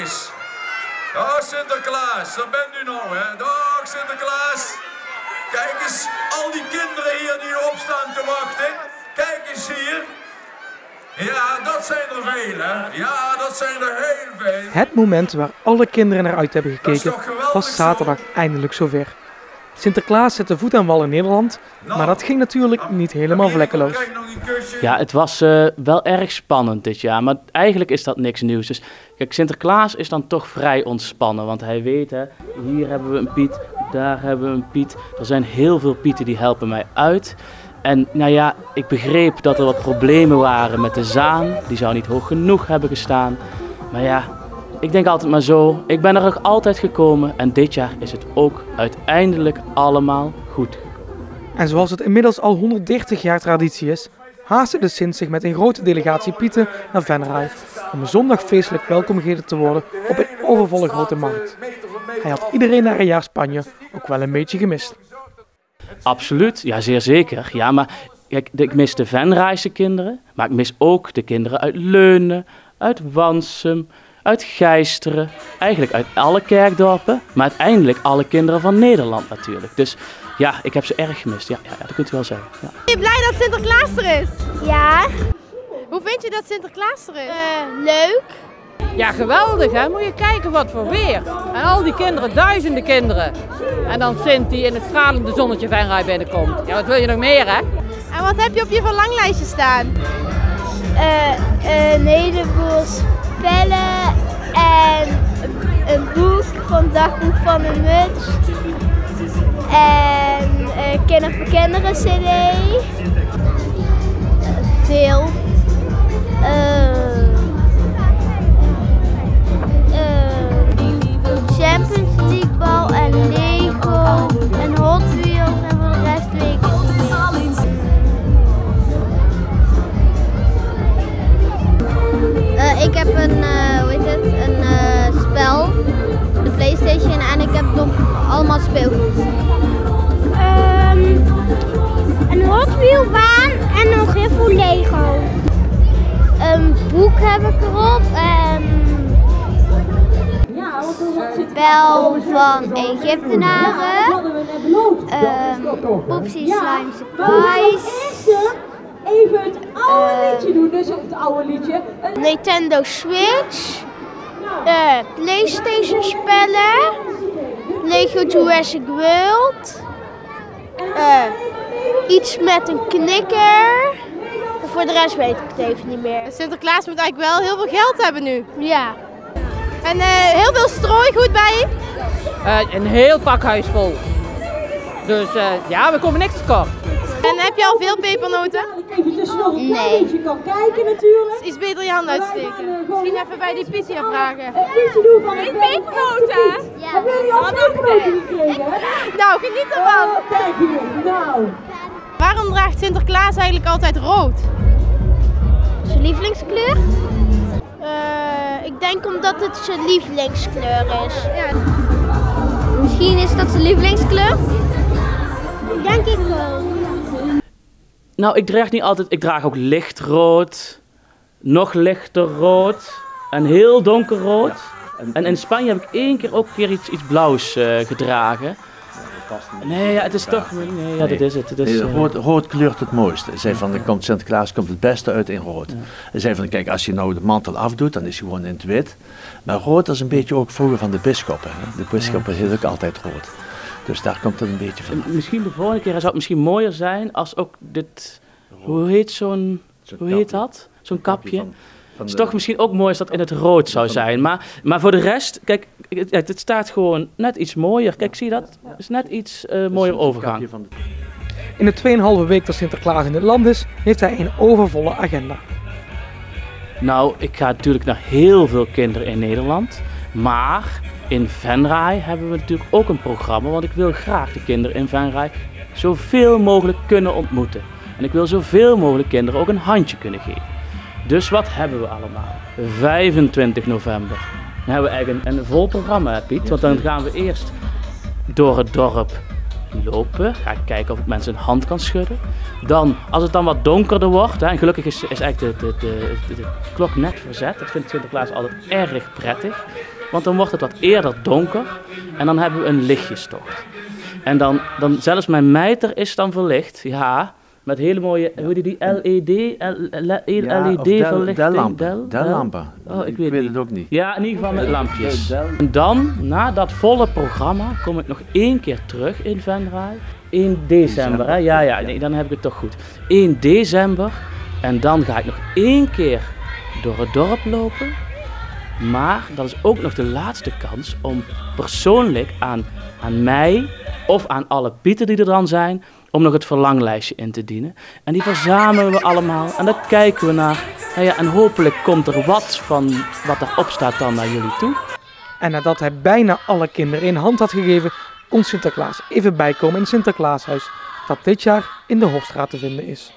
eens. Oh, Sinterklaas, daar bent u nou, hè. Dag, Sinterklaas. Kijk eens, al die kinderen hier die erop staan te wachten. Kijk eens hier. Ja, dat zijn er veel, hè. Ja, dat zijn er heel veel. Het moment waar alle kinderen naar uit hebben gekeken was zaterdag eindelijk zover. Sinterklaas zette voet aan wal in Nederland, maar dat ging natuurlijk niet helemaal vlekkeloos. Ja, het was wel erg spannend dit jaar, maar eigenlijk is dat niks nieuws. Dus kijk, Sinterklaas is dan toch vrij ontspannen, want hij weet, hè, hier hebben we een Piet, daar hebben we een Piet. Er zijn heel veel Pieten die helpen mij uit. En nou ja, ik begreep dat er wat problemen waren met de zaan, die zou niet hoog genoeg hebben gestaan. Maar ja, ik denk altijd maar zo, ik ben er ook altijd gekomen en dit jaar is het ook uiteindelijk allemaal goed. En zoals het inmiddels al 130 jaar traditie is, haastte de Sint zich met een grote delegatie Pieten naar Venray om zondag feestelijk welkom geheten te worden op een overvolle grote markt. Hij had iedereen na een jaar Spanje ook wel een beetje gemist. Absoluut, ja zeer zeker. Ja, maar kijk, ik mis de Venrayse kinderen, maar ik mis ook de kinderen uit Leunen, uit Wansum, uit Gijsteren, eigenlijk uit alle kerkdorpen, maar uiteindelijk alle kinderen van Nederland natuurlijk. Dus ja, ik heb ze erg gemist, ja, dat kunt u wel zeggen. Ja. Ben je blij dat Sinterklaas er is? Ja. Hoe vind je dat Sinterklaas er is? Leuk. Ja, geweldig hè, moet je kijken wat voor weer. En al die kinderen, duizenden kinderen. En dan Sint die in het stralende zonnetje Venray binnenkomt. Ja, wat wil je nog meer hè? En wat heb je op je verlanglijstje staan? Een heleboel spellen en een boek van Dagboek van de Muts. En Kinder voor Kinderen CD. Veel. Champions League bal en Lego en Hot Wheels en voor de rest weet ik het niet. Ik heb een spel, de PlayStation en ik heb nog allemaal speelgoed. Een Hot Wheel baan en nog heel veel Lego. Een boek heb ik erop en spel van Egyptenaren, Poepsie Slime Surprise. Even het oude liedje doen, dus het oude liedje. Nintendo Switch, PlayStation spellen, Lego Jurassic World, iets met een knikker. Voor de rest weet ik het even niet meer. Sinterklaas moet eigenlijk wel heel veel geld hebben nu. Ja. En heel veel strooigoed bij je? Een heel pakhuis vol. Dus ja, we komen niks tekort. En heb je al veel pepernoten? Even tussendoor een klein beetje kan kijken natuurlijk. Iets beter je hand uitsteken. Misschien even bij die Piet hier vragen. Een liedje doen van Geen pepernoten? Ja. Hebben jullie al pepernoten gekregen? Nou, geniet ervan. Kijk hier, nou. Waarom draagt Sinterklaas eigenlijk altijd rood? Zijn lievelingskleur? Ik denk omdat het zijn lievelingskleur is. Ja. Misschien is dat zijn lievelingskleur? Denk ik wel. Nou, ik draag niet altijd, ik draag ook lichtrood, nog lichter rood en heel donkerrood. En in Spanje heb ik één keer ook iets blauws gedragen. Nee, ja, het is toch, nee, ja, dat is het. Het is, rood kleurt het mooiste. Hij zei van, Sinterklaas komt het beste uit in rood. Hij zei van, kijk, als je nou de mantel afdoet, dan is hij gewoon in het wit. Maar rood is een beetje ook vroeger van de bisschoppen. De bisschoppen is ook altijd rood. Dus daar komt het een beetje van. Misschien de volgende keer zou het misschien mooier zijn als ook dit, hoe heet dat? Zo'n kapje. Het is toch misschien ook mooi als dat in het rood zou zijn. Maar voor de rest, kijk, het staat gewoon net iets mooier. Kijk, zie je dat? Het is net iets mooier overgang. In de 2,5 week dat Sinterklaas in het land is, heeft hij een overvolle agenda. Nou, ik ga natuurlijk naar heel veel kinderen in Nederland. Maar in Venray hebben we natuurlijk ook een programma. Want ik wil graag de kinderen in Venray zoveel mogelijk kunnen ontmoeten. En ik wil zoveel mogelijk kinderen ook een handje kunnen geven. Dus wat hebben we allemaal? 25 november. Dan hebben we eigenlijk een vol programma, hè, Piet. Want dan gaan we eerst door het dorp lopen. Ga ik kijken of ik mensen een hand kan schudden. Dan, als het dan wat donkerder wordt, en gelukkig is eigenlijk de klok net verzet. Dat vindt Sinterklaas altijd erg prettig. Want dan wordt het wat eerder donker en dan hebben we een lichtjestocht. En dan zelfs mijn mijter is dan verlicht, ja, met hele mooie, hoe heet die LED-verlichting? Del-lampen. Oh, ik weet het ook niet. Ja, in ieder geval met lampjes. En dan, na dat volle programma, kom ik nog 1 keer terug in Venray. 1 december, hè? Ja, nee, dan heb ik het toch goed. 1 december. En dan ga ik nog 1 keer door het dorp lopen. Maar dat is ook nog de laatste kans om persoonlijk aan mij of aan alle Pieten die er dan zijn, om nog het verlanglijstje in te dienen. En die verzamelen we allemaal en daar kijken we naar. Nou ja, en hopelijk komt er wat van wat erop staat dan naar jullie toe. En nadat hij bijna alle kinderen een hand had gegeven, kon Sinterklaas even bijkomen in het Sinterklaashuis, dat dit jaar in de Hofstraat te vinden is.